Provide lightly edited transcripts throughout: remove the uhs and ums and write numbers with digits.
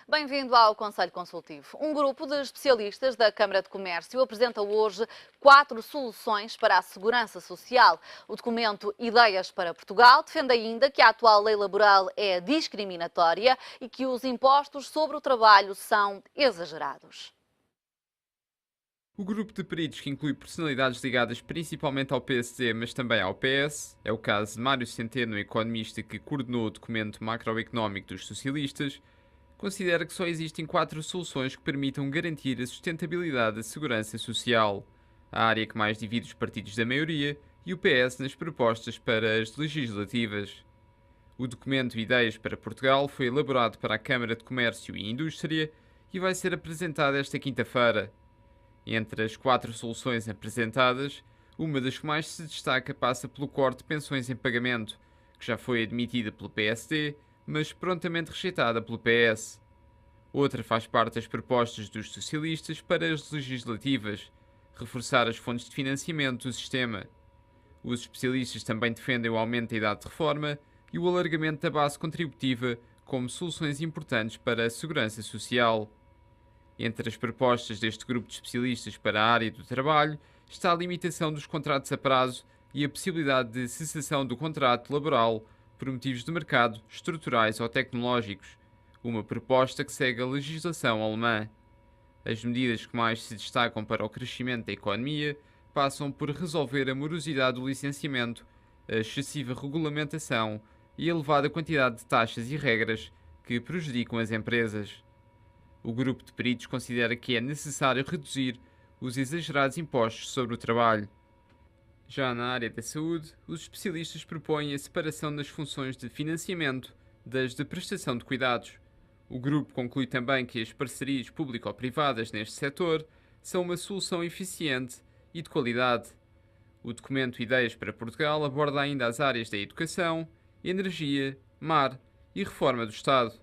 Bem-vindo ao Conselho Consultivo. Um grupo de especialistas da Câmara de Comércio apresenta hoje 4 soluções para a segurança social. O documento Ideias para Portugal defende ainda que a atual lei laboral é discriminatória e que os impostos sobre o trabalho são exagerados. O grupo de peritos, que inclui personalidades ligadas principalmente ao PSD, mas também ao PS, é o caso de Mário Centeno, economista que coordenou o documento macroeconómico dos socialistas, considera que só existem 4 soluções que permitam garantir a sustentabilidade da segurança social, a área que mais divide os partidos da maioria e o PS nas propostas para as legislativas. O documento Ideias para Portugal foi elaborado para a Câmara de Comércio e Indústria e vai ser apresentado esta quinta-feira. Entre as 4 soluções apresentadas, uma das que mais se destaca passa pelo corte de pensões em pagamento, que já foi admitida pelo PSD, mas prontamente rejeitada pelo PS. Outra faz parte das propostas dos socialistas para as legislativas, reforçar as fontes de financiamento do sistema. Os especialistas também defendem o aumento da idade de reforma e o alargamento da base contributiva como soluções importantes para a segurança social. Entre as propostas deste grupo de especialistas para a área do trabalho está a limitação dos contratos a prazo e a possibilidade de cessação do contrato laboral por motivos de mercado, estruturais ou tecnológicos, uma proposta que segue a legislação alemã. As medidas que mais se destacam para o crescimento da economia passam por resolver a morosidade do licenciamento, a excessiva regulamentação e a elevada quantidade de taxas e regras que prejudicam as empresas. O grupo de peritos considera que é necessário reduzir os exagerados impostos sobre o trabalho. Já na área da saúde, os especialistas propõem a separação das funções de financiamento das de prestação de cuidados. O grupo conclui também que as parcerias público-privadas neste setor são uma solução eficiente e de qualidade. O documento Ideias para Portugal aborda ainda as áreas da educação, energia, mar e reforma do Estado.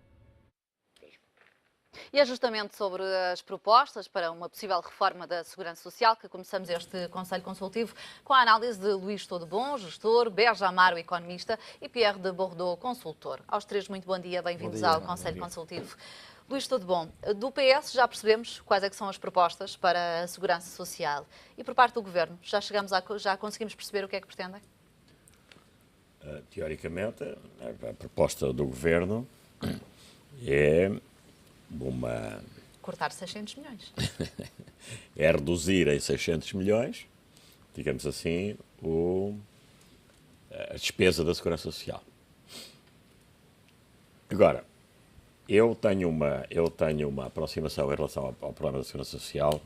E é justamente sobre as propostas para uma possível reforma da Segurança Social que começamos este Conselho Consultivo com a análise de Luís Todebon, gestor, Berja Amaro, economista e Pierre de Bordeaux, consultor. Aos três, muito bom dia, bem-vindos ao Conselho Consultivo. Luís Todebon, do PS já percebemos quais é que são as propostas para a Segurança Social e por parte do Governo já conseguimos perceber o que é que pretendem? Teoricamente, a proposta do Governo é cortar 600 milhões. é reduzir em 600 milhões, digamos assim, a despesa da Segurança Social. Agora, eu tenho uma aproximação em relação ao problema da Segurança Social,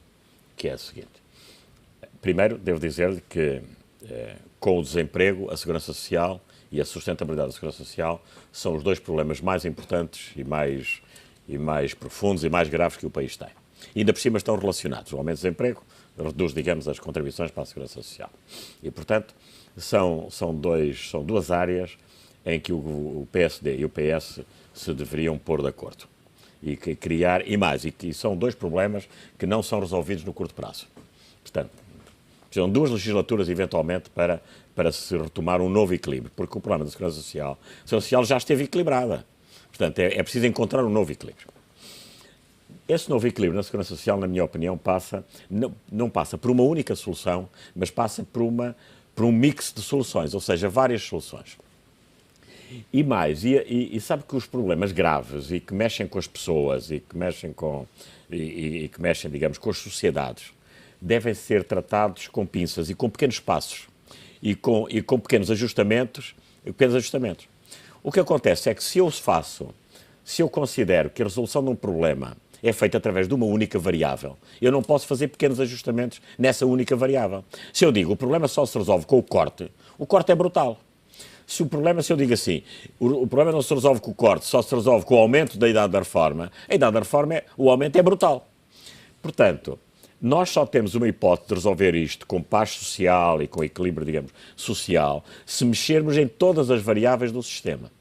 que é a seguinte. Primeiro, devo dizer que com o desemprego, a Segurança Social e a sustentabilidade da Segurança Social são os 2 problemas mais importantes e mais profundos e mais graves que o país tem. E ainda por cima estão relacionados. O aumento do desemprego reduz, digamos, as contribuições para a Segurança Social. E, portanto, são 2 áreas em que o PSD e o PS se deveriam pôr de acordo. E criar, e são 2 problemas que não são resolvidos no curto prazo. Portanto, precisam de 2 legislaturas, eventualmente, para se retomar um novo equilíbrio, porque o problema da Segurança Social já esteve equilibrada. Portanto, é preciso encontrar um novo equilíbrio. Esse novo equilíbrio na Segurança Social, na minha opinião, não passa por uma única solução, mas passa por um mix de soluções, ou seja, várias soluções. E sabe que os problemas graves e que mexem com as pessoas e que mexem, digamos, com as sociedades, devem ser tratados com pinças e com pequenos passos e com pequenos ajustamentos. O que acontece é que se eu considero que a resolução de um problema é feita através de uma única variável, eu não posso fazer pequenos ajustamentos nessa única variável. Se eu digo o problema só se resolve com o corte é brutal. Se eu digo assim, o problema não se resolve com o corte, só se resolve com o aumento da idade da reforma, o aumento é brutal. Portanto, nós só temos uma hipótese de resolver isto com paz social e com equilíbrio, digamos, social, se mexermos em todas as variáveis do sistema.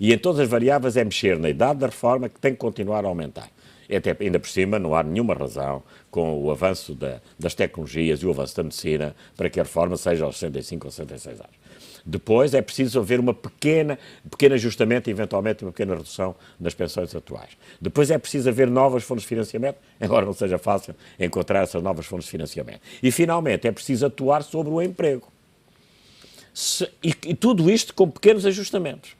E em todas as variáveis é mexer na idade da reforma, que tem que continuar a aumentar. Até, ainda por cima, não há nenhuma razão, com o avanço das tecnologias e o avanço da medicina, para que a reforma seja aos 65 ou 66 anos. Depois é preciso haver um pequeno ajustamento, eventualmente uma pequena redução das pensões atuais. Depois é preciso haver novas fontes de financiamento, embora não seja fácil encontrar essas novas fontes de financiamento. E, finalmente, é preciso atuar sobre o emprego. E tudo isto com pequenos ajustamentos.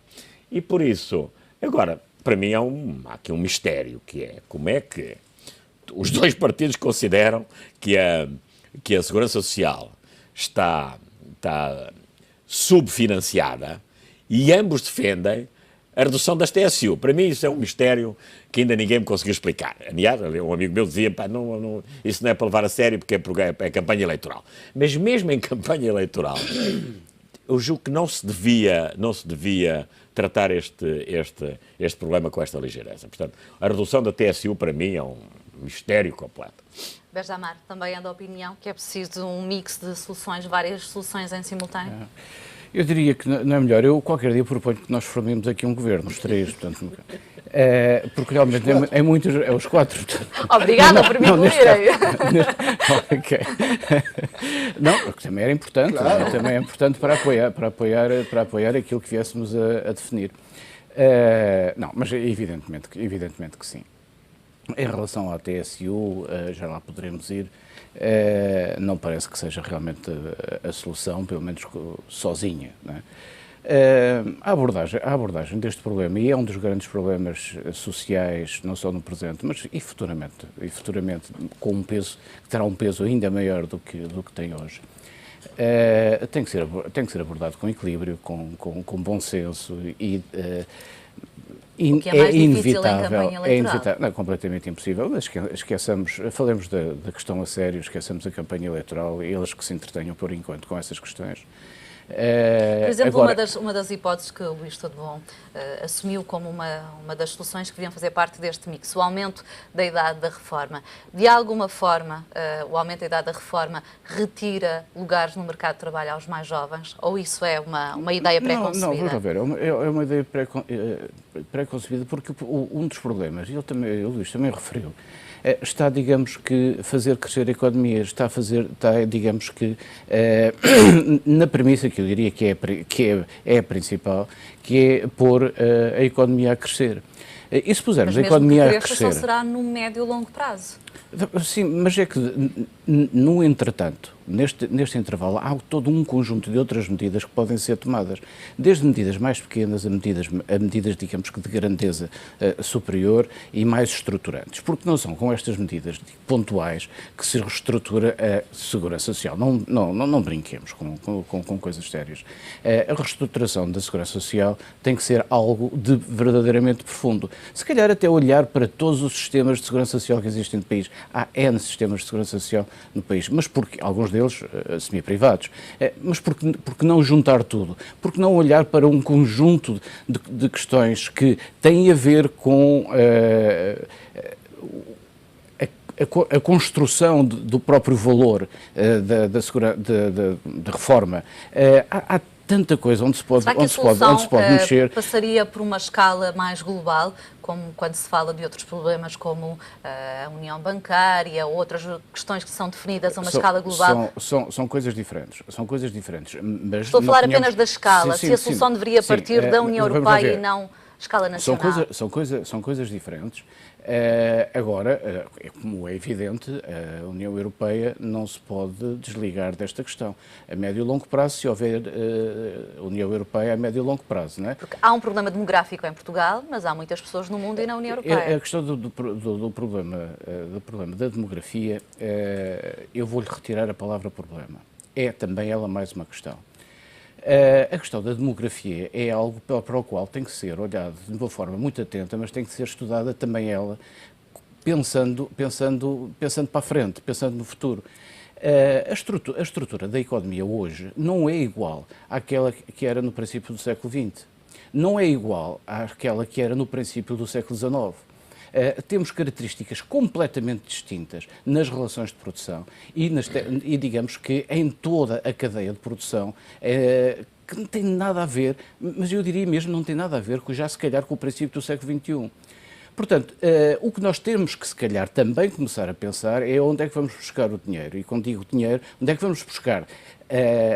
E, por isso, agora, para mim há aqui um mistério, que é como é que os dois partidos consideram que a Segurança Social está subfinanciada e ambos defendem a redução das TSU. Para mim isso é um mistério que ainda ninguém me conseguiu explicar. Aliás, um amigo meu dizia, isso não é para levar a sério porque é campanha eleitoral. Mas mesmo em campanha eleitoral, eu julgo que não se devia tratar este problema com esta ligeireza. Portanto, a redução da TSU para mim é um mistério completo. Benjamar, também é da opinião que é preciso um mix de soluções, várias soluções em simultâneo? Eu diria que não é melhor. Eu qualquer dia proponho que nós formemos aqui um governo, os três, portanto, porque realmente é muitos, é os quatro. Obrigada por me incluírem. Okay. Não, porque também era importante, claro. Também é importante para apoiar aquilo que viéssemos a definir. Não, mas evidentemente que sim. Em relação à TSU, já lá poderemos ir, não parece que seja realmente a solução, pelo menos sozinha. Não é? A abordagem deste problema, e é um dos grandes problemas sociais, não só no presente, mas e futuramente com um peso, que terá um peso ainda maior do que tem hoje, tem que ser abordado com equilíbrio, com bom senso e o que é mais difícil em campanha eleitoral. É inevitável, não, é completamente impossível, mas falemos da questão a sério, esqueçamos a campanha eleitoral e eles que se entretenham por enquanto com essas questões. Por exemplo, uma das hipóteses que o Luís Todo Bom assumiu como uma das soluções que deviam fazer parte deste mix, o aumento da idade da reforma. De alguma forma, o aumento da idade da reforma retira lugares no mercado de trabalho aos mais jovens? Ou isso é uma ideia pré-concebida? Não, vamos ver, é uma ideia pré-concebida porque um dos problemas, e o Luís também referiu, está, digamos que, fazer crescer a economia, está, digamos que, na premissa que eu diria que é a principal, que é pôr a economia a crescer. E se pusermos a economia a crescer... Mas só será no médio e longo prazo. Sim, mas é que, no entretanto, neste intervalo, há todo um conjunto de outras medidas que podem ser tomadas, desde medidas mais pequenas a medidas digamos que de grandeza superior e mais estruturantes, porque não são com estas medidas pontuais que se reestrutura a segurança social. Não brinquemos com coisas sérias. A reestruturação da segurança social tem que ser algo de verdadeiramente profundo. Se calhar até olhar para todos os sistemas de segurança social que existem no país. Há N sistemas de segurança social no país, mas porque alguns deles semi-privados. Mas porque não juntar tudo? Porque não olhar para um conjunto de questões que têm a ver com a construção do próprio valor da reforma? Há tanta coisa onde se pode mexer. Passaria por uma escala mais global, como quando se fala de outros problemas como a união bancária, ou outras questões que são definidas a uma escala global? São coisas diferentes. Mas estou a falar apenas da escala, se a solução deveria partir da União Europeia e não escala nacional. São coisas diferentes. Agora, como é evidente, a União Europeia não se pode desligar desta questão. A médio e longo prazo, se houver União Europeia a médio e longo prazo, não é? Porque há um problema demográfico em Portugal, mas há muitas pessoas no mundo e na União Europeia. A questão do problema da demografia, eu vou-lhe retirar a palavra problema. É também ela mais uma questão. A questão da demografia é algo para o qual tem que ser olhado de uma forma muito atenta, mas tem que ser estudada também ela, pensando para a frente, pensando no futuro. A estrutura da economia hoje não é igual àquela que era no princípio do século XX. Não é igual àquela que era no princípio do século XIX. Temos características completamente distintas nas relações de produção e digamos que em toda a cadeia de produção, que não tem nada a ver, mas eu diria mesmo não tem nada a ver já se calhar com o princípio do século XXI. Portanto, o que nós temos que, se calhar, também começar a pensar é onde é que vamos buscar o dinheiro. E quando digo dinheiro, onde é que vamos buscar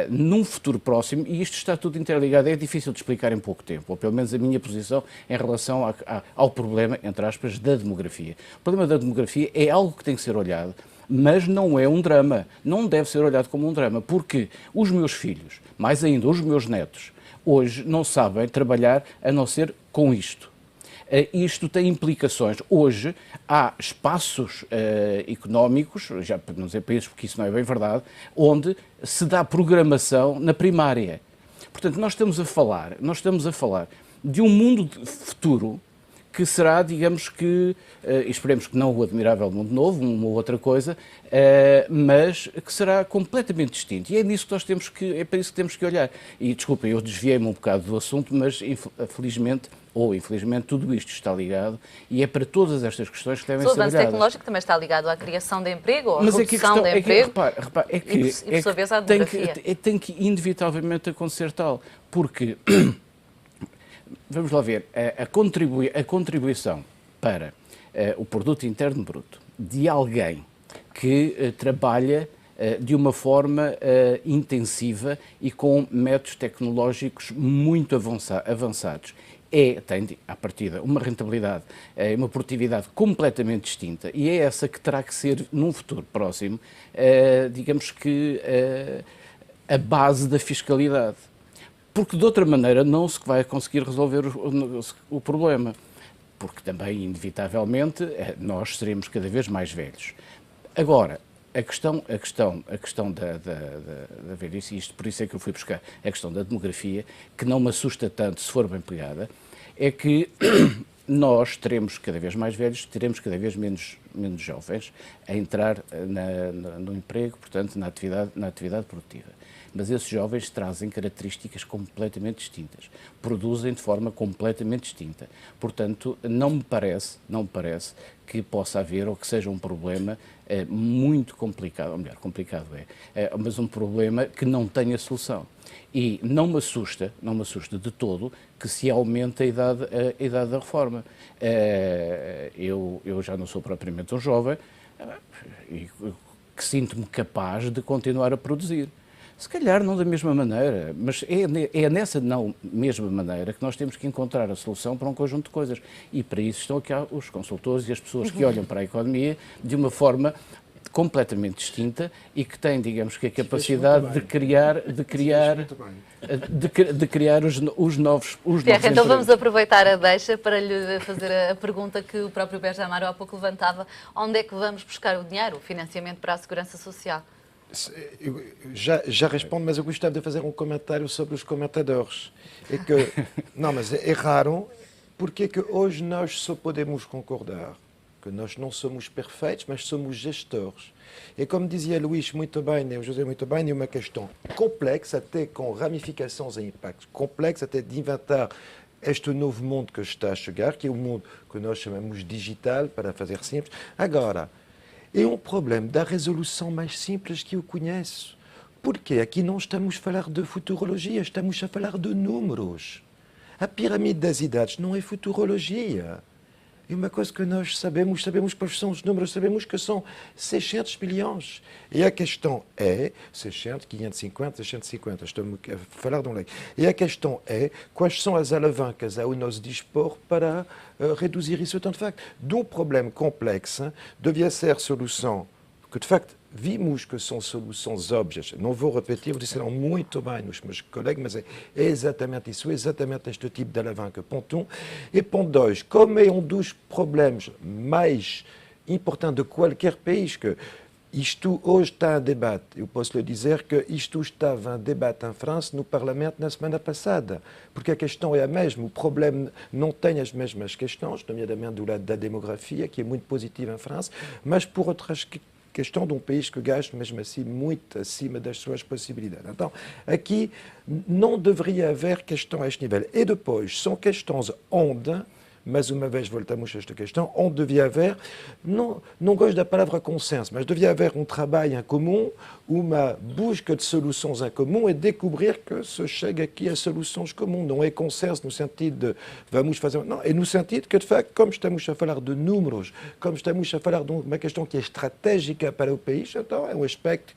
num futuro próximo, e isto está tudo interligado, é difícil de explicar em pouco tempo, ou pelo menos a minha posição em relação ao problema, entre aspas, da demografia. O problema da demografia é algo que tem que ser olhado, mas não é um drama, não deve ser olhado como um drama, porque os meus filhos, mais ainda os meus netos, hoje não sabem trabalhar a não ser com isto. Isto tem implicações. Hoje há espaços económicos, já para não dizer países, porque isso não é bem verdade, onde se dá programação na primária. Portanto, nós estamos a falar de um mundo futuro que será, digamos que, esperemos que não o admirável mundo novo, uma ou outra coisa, mas que será completamente distinto. E é nisso que nós temos que, é para isso que temos que olhar. E, desculpem, eu desviei-me um bocado do assunto, mas, felizmente, ou infelizmente, tudo isto está ligado e é para todas estas questões que devem ser olhadas. O avanço tecnológico também está ligado à criação de emprego, ou à mas redução de emprego. Repare, é que, e, por sua vez, à demografia. Tem que inevitavelmente acontecer tal, porque, vamos lá ver, a contribuição para o produto interno bruto de alguém que trabalha de uma forma intensiva e com métodos tecnológicos muito avançados, tem, à partida, uma rentabilidade, uma produtividade completamente distinta, e é essa que terá que ser, num futuro próximo, digamos que a base da fiscalidade. Porque, de outra maneira, não se vai conseguir resolver o problema. Porque também, inevitavelmente, nós seremos cada vez mais velhos. Agora, a questão da velhice, isto por isso é que eu fui buscar a questão da demografia, que não me assusta tanto se for bem pegada, é que nós teremos cada vez mais velhos, teremos cada vez menos jovens a entrar no emprego, portanto, na atividade produtiva. Mas esses jovens trazem características completamente distintas, produzem de forma completamente distinta. Portanto, não me parece que possa haver ou que seja um problema muito complicado, ou melhor, complicado mas um problema que não tenha solução. E não me assusta de todo que se aumente a idade da reforma. Eu já não sou propriamente um jovem e que sinto-me capaz de continuar a produzir. Se calhar não da mesma maneira, mas é nessa não mesma maneira que nós temos que encontrar a solução para um conjunto de coisas. E para isso estão aqui os consultores e as pessoas que olham para a economia de uma forma completamente distinta e que têm, digamos que, a capacidade de criar os novos Pierre, então empregos. vamos aproveitar a deixa para lhe fazer a pergunta que o próprio Berja Amaro há pouco levantava. Onde é que vamos buscar o dinheiro, o financiamento para a Segurança Social? Eu já respondo, mas eu gostava de fazer um comentário sobre os comentadores. É que, não, mas é raro, porque é que hoje nós só podemos concordar que nós não somos perfeitos, mas somos gestores. E como dizia Luís muito bem, e o José muito bem, é uma questão complexa, até com ramificações e impactos, complexa até de inventar este novo mundo que está a chegar, que é o mundo que nós chamamos digital, para fazer simples. Agora, é um problema da resolução mais simples que eu conheço. Porque aqui não estamos a falar de futurologia, estamos a falar de números. A pirâmide das idades não é futurologia. É uma coisa que nós sabemos quais são os números, sabemos que são 600 bilhões. E a questão é, 600, 550, 650, estamos a falar de um leque. E a questão é, quais são as alavancas ao nosso dispor para reduzir isso tanto de facto. De um problema complexo, devia ser solução, que de facto vimos que são soluções óbvias. Não vou repetir, disseram muito bem os meus colegas, mas é exatamente isso, exatamente este tipo de alavanca, ponto 1. E ponto 2, como é um dos problemas mais importantes de qualquer país, que isto hoje está em debate, eu posso lhe dizer que isto estava em debate em França, no Parlamento, na semana passada, porque a questão é a mesma, o problema não tem as mesmas questões, nomeadamente do lado da demografia, que é muito positiva em França, mas por outras questão de um país que gasta, mesmo assim, muito acima das suas possibilidades. Então, aqui não deveria haver questão a este nível. E depois, são questões onde mais uma vez voltamos a esta questão, onde devia haver, não gosto da palavra consenso, mas devia haver um trabalho em comum, uma busca de soluções em comum e descobrir que se chega aqui a soluções comuns. Não é consenso no sentido de vamos fazer... Não, é no sentido que, de facto, como estamos a falar de números, como estamos a falar de uma questão que é estratégica para o país, então é um aspecto,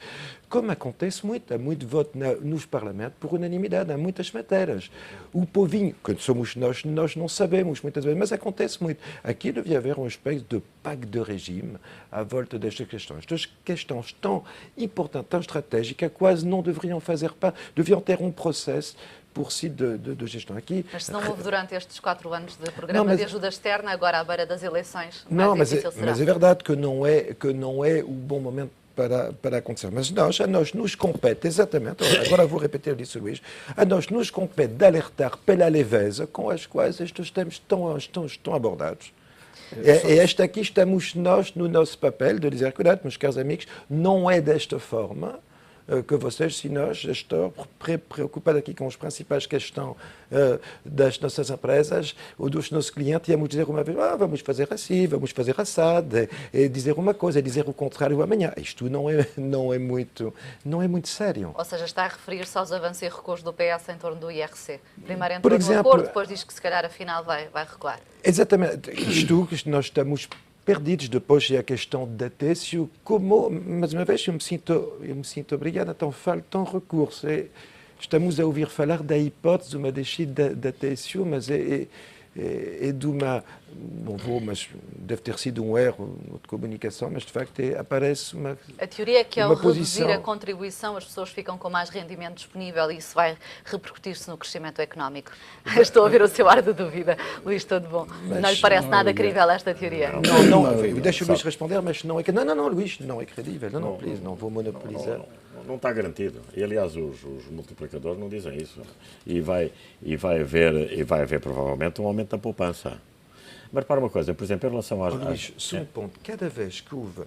como acontece muito, há muito voto nos parlamentos por unanimidade, há muitas matérias. O povinho, que somos nós não sabemos muitas vezes, mas acontece muito. Aqui devia haver uma espécie de pacto de regime à volta destas questões. Estas questões tão importantes, tão estratégicas, quase não deveriam fazer parte, deviam ter um processo por si de gestão. Aqui, mas se não houve durante estes 4 anos de programa de ajuda externa, agora à beira das eleições, mas é verdade que não é o bom momento para acontecer. Mas a nós nos compete, exatamente, agora vou repetir isso, Luís, a nós nos compete de alertar pela leveza com as quais estes temas estão abordados. E esta aqui estamos nós no nosso papel de dizer, cuidado, meus caros amigos, não é desta forma que vocês, se nós, gestor, preocupados aqui com as principais questões das nossas empresas ou dos nossos clientes, íamos dizer uma vez, vamos fazer assim, vamos fazer assado, e dizer uma coisa, e dizer o contrário amanhã. Isto não é muito sério. Ou seja, está a referir-se aos avanços e recuos do PS em torno do IRC. Primeiro entrou no acordo, depois diz que se calhar afinal vai recuar. Exatamente. Isto nós estamos perdidos. Depois é a questão da TSU, mais uma vez eu me sinto obrigado, então faltam recursos. Estamos a ouvir falar da hipótese de uma descida da TSU, mas é de uma, não vou, mas deve ter sido um erro de comunicação, mas de facto aparece uma A teoria é que ao reduzir posição... a contribuição as pessoas ficam com mais rendimento disponível e isso vai repercutir-se no crescimento económico. Estou a ouvir o seu ar de dúvida, Luís, tudo bom. Não lhe parece nada crível esta teoria? Deixa o Luís responder, mas não é que... Não, Luís, não é credível, não vou monopolizar. Não está garantido. E, aliás, os multiplicadores não dizem isso. E vai haver provavelmente um aumento da poupança. Mas para uma coisa, por exemplo, em relação às... Luís, só um ponto. Cada vez que houve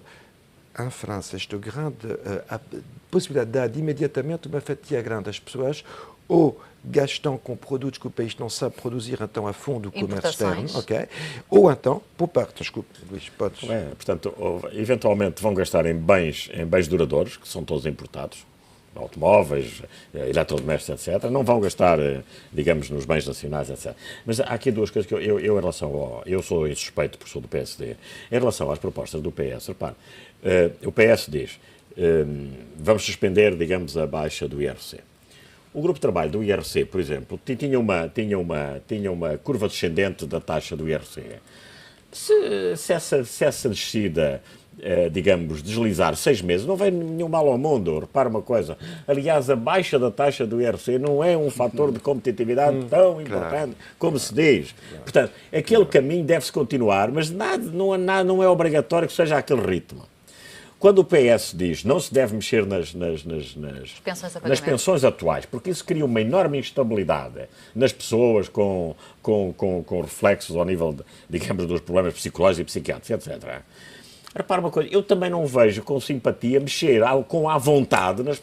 em França esta grande possibilidade de dar imediatamente uma fatia grande às pessoas, ou gastam com produtos que o país não sabe produzir, então a fundo o comércio externo, ou então, por parte, desculpe, Luís, podes... Portanto, eventualmente vão gastar em bens duradouros, que são todos importados, automóveis, eletrodomésticos, etc. Não vão gastar, digamos, nos bens nacionais, etc. Mas há aqui duas coisas que eu em relação ao... Eu sou insuspeito porque sou do PSD. Em relação às propostas do PS, repare, o PS diz, vamos suspender, digamos, a baixa do IRC. O grupo de trabalho do IRC, por exemplo, tinha uma curva descendente da taxa do IRC. Se essa descida, digamos, deslizar 6 meses, não vem nenhum mal ao mundo. Repara uma coisa. Aliás, a baixa da taxa do IRC não é um fator de competitividade tão importante como se diz. Portanto, aquele caminho deve-se continuar, mas não é obrigatório que seja aquele ritmo. Quando o PS diz não se deve mexer nas pensões atuais, porque isso cria uma enorme instabilidade nas pessoas com reflexos ao nível, digamos, dos problemas psicológicos e psiquiátricos, etc. Repara uma coisa, eu também não vejo com simpatia mexer com à vontade nas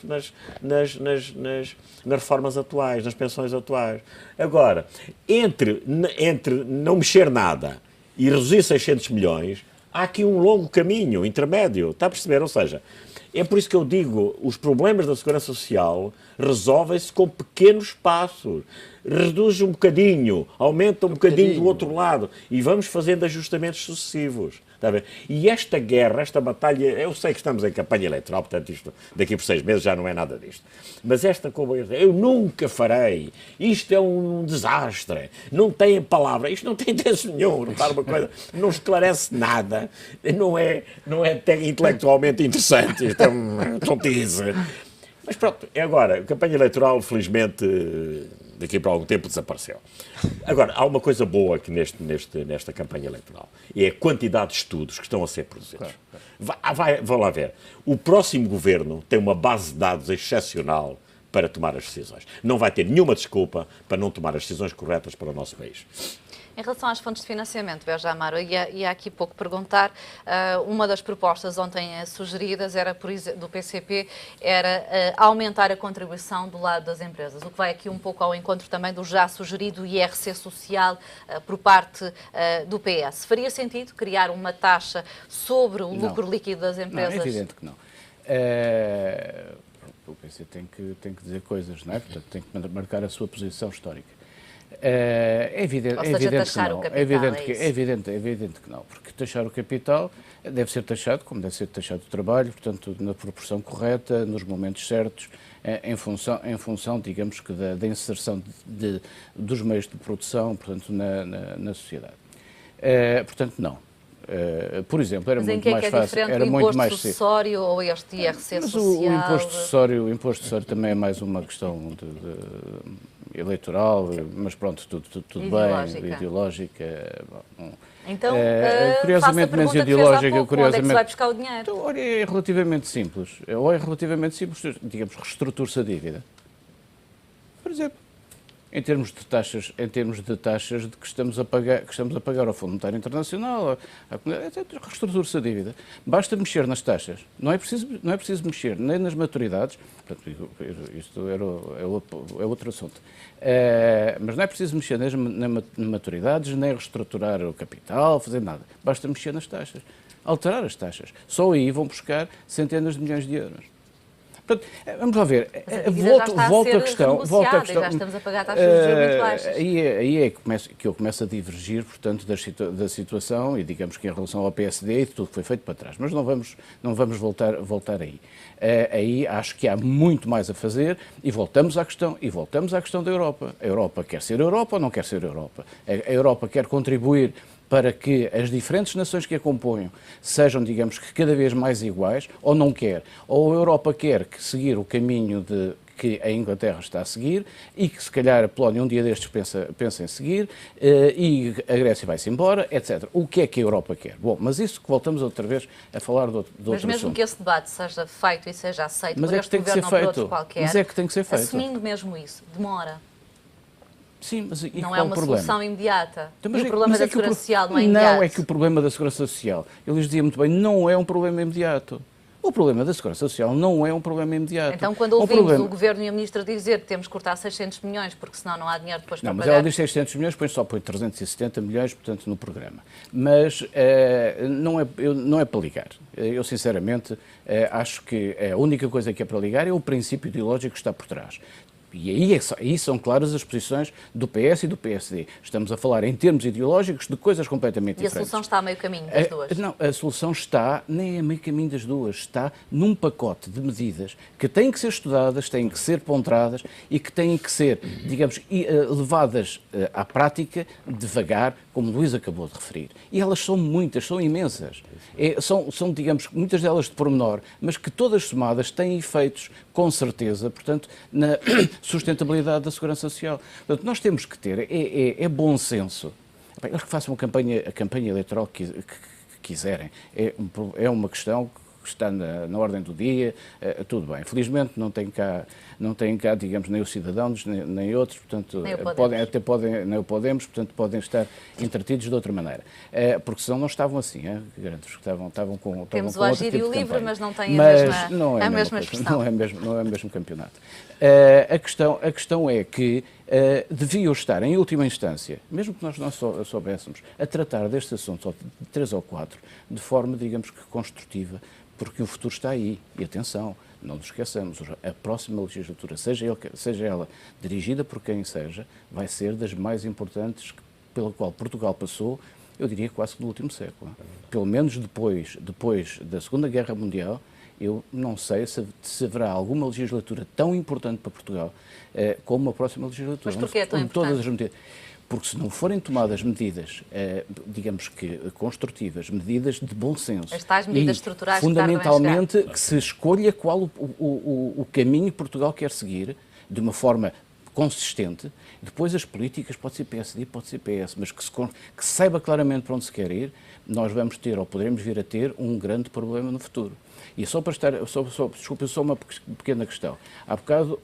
reformas atuais, nas pensões atuais. Agora, entre não mexer nada e reduzir 600 milhões, há aqui um longo caminho intermédio, está a perceber? Ou seja, é por isso que eu digo, os problemas da segurança social resolvem-se com pequenos passos. Reduz um bocadinho, aumenta um bocadinho do outro lado e vamos fazendo ajustamentos sucessivos. Está a ver? E esta guerra, esta batalha, eu sei que estamos em campanha eleitoral, portanto isto daqui por 6 meses já não é nada disto. Mas esta conversa, eu nunca farei, isto é um desastre, não tem palavra, isto não tem interesse nenhum, repara uma coisa, não esclarece nada, não é até intelectualmente interessante, isto é um tontice. Mas pronto, é agora, a campanha eleitoral, felizmente, daqui para algum tempo desapareceu. Agora, há uma coisa boa aqui nesta campanha eleitoral, é a quantidade de estudos que estão a ser produzidos. Vão lá ver. O próximo governo tem uma base de dados excepcional para tomar as decisões. Não vai ter nenhuma desculpa para não tomar as decisões corretas para o nosso país. Em relação às fontes de financiamento, Beja Amaro, ia aqui pouco perguntar, uma das propostas ontem sugeridas era, por exemplo, do PCP, era aumentar a contribuição do lado das empresas, o que vai aqui um pouco ao encontro também do já sugerido IRC social por parte do PS. Faria sentido criar uma taxa sobre o lucro líquido das empresas? Não, é evidente que não. O PC tem que dizer coisas, não é? Portanto, tem que marcar a sua posição histórica. É evidente que não. É evidente que não, porque taxar o capital deve ser taxado, como deve ser taxado o trabalho, portanto, na proporção correta, nos momentos certos, em função digamos que da inserção dos meios de produção, portanto, na sociedade. Portanto, não. Por exemplo, era muito mais fácil. Era muito mais imposto sucessório ou este IRC social? O imposto sucessório também é mais uma questão eleitoral, mas pronto, tudo bem, ideológica. Então, curiosamente, menos ideológica, onde é que se vai buscar o dinheiro? Então, olha, é relativamente simples. Digamos, reestrutura-se a dívida. Por exemplo, em termos de taxas de que estamos a pagar ao Fundo Monetário Internacional, reestrutura-se a dívida. Basta mexer nas taxas. Não é preciso mexer nem nas maturidades. Portanto, isto é outro assunto. Mas não é preciso mexer nem nas maturidades, nem reestruturar o capital, fazer nada. Basta mexer nas taxas. Alterar as taxas. Só aí vão buscar centenas de milhões de euros. Portanto, vamos lá ver, volta a questão. Já estamos a pagar taxas de juros muito baixas. Aí é que eu começo a divergir, portanto, da situação e digamos que em relação ao PSD e de tudo que foi feito para trás. Mas não vamos voltar aí. Aí acho que há muito mais a fazer e voltamos à questão da Europa. A Europa quer ser Europa ou não quer ser Europa? A Europa quer contribuir para que as diferentes nações que a compõem sejam, digamos, que cada vez mais iguais, ou não quer. Ou a Europa quer seguir o caminho que a Inglaterra está a seguir e que se calhar a Polónia um dia destes pensa em seguir e a Grécia vai-se embora, etc. O que é que a Europa quer? Bom, mas isso que voltamos outra vez a falar de outro Mas mesmo assunto. que esse debate seja feito e seja aceito Mas por este governo ou por outro qualquer, mas é que tem que ser feito. Assumindo mesmo isso, demora. Sim, mas não é uma solução imediata. Então, e o problema da Segurança Social não é imediato. Não, é que o problema da Segurança Social, ele dizia muito bem, não é um problema imediato. O problema da Segurança Social não é um problema imediato. Então, quando ouvimos o Governo e a Ministra dizer que temos que cortar 600 milhões porque senão não há dinheiro depois para pagar... Não, mas ela diz 600 milhões, depois só põe 370 milhões, portanto, no programa. Mas não é para ligar. Eu, sinceramente, acho que a única coisa que é para ligar é o princípio ideológico que está por trás. E aí são claras as posições do PS e do PSD. Estamos a falar em termos ideológicos de coisas completamente diferentes. E a solução está a meio caminho das duas? Não, a solução está, nem a meio caminho das duas, está num pacote de medidas que têm que ser estudadas, têm que ser ponderadas e que têm que ser, digamos, levadas à prática devagar, como o Luís acabou de referir. E elas são muitas, são imensas. São, digamos, muitas delas de pormenor, mas que todas somadas têm efeitos, com certeza, portanto, na sustentabilidade da Segurança Social. Portanto, nós temos que ter, bom senso. Eles que façam a campanha eleitoral que quiserem. É uma questão que está na ordem do dia, tudo bem. Felizmente não tem cá, digamos, nem os cidadãos, nem outros, portanto, nem o Podemos, portanto, podem estar entretidos de outra maneira. Porque senão não estavam assim, garanto-vos que estavam com Temos o Agir e o Livre, mas não têm a mesma expressão. Não é o mesmo campeonato. A questão é que deviam estar, em última instância, mesmo que nós não soubéssemos, a tratar deste assunto de 3 ou 4, de forma, digamos que construtiva, porque o futuro está aí. E atenção, não nos esqueçamos, a próxima legislatura, seja ela dirigida por quem seja, vai ser das mais importantes pela qual Portugal passou, eu diria quase que do último século. Pelo menos depois da Segunda Guerra Mundial, eu não sei se haverá alguma legislatura tão importante para Portugal como a próxima legislatura. Mas porquê é tão importante? Porque se não forem tomadas medidas, digamos que construtivas, medidas de bom senso, as tais medidas estruturais fundamentalmente que se escolha qual o caminho que Portugal quer seguir, de uma forma consistente. Depois as políticas, pode ser PSD, pode ser PS, mas que se saiba claramente para onde se quer ir, nós vamos ter, ou poderemos vir a ter, um grande problema no futuro. E só para estar, desculpe, só uma pequena questão. Há bocado,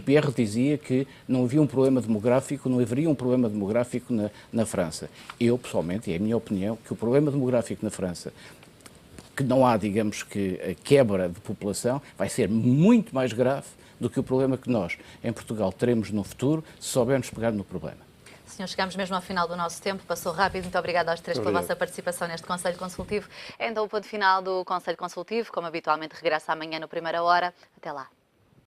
Pierre dizia que não havia um problema demográfico, não haveria um problema demográfico na França. Eu, pessoalmente, e é a minha opinião, que o problema demográfico na França, que não há, digamos que, a quebra de população, vai ser muito mais grave do que o problema que nós, em Portugal, teremos no futuro, se soubermos pegar no problema. Senhores, chegamos mesmo ao final do nosso tempo, passou rápido. Muito obrigada aos três pela vossa participação neste Conselho Consultivo. É então o ponto final do Conselho Consultivo, como habitualmente regressa amanhã no Primeira Hora. Até lá.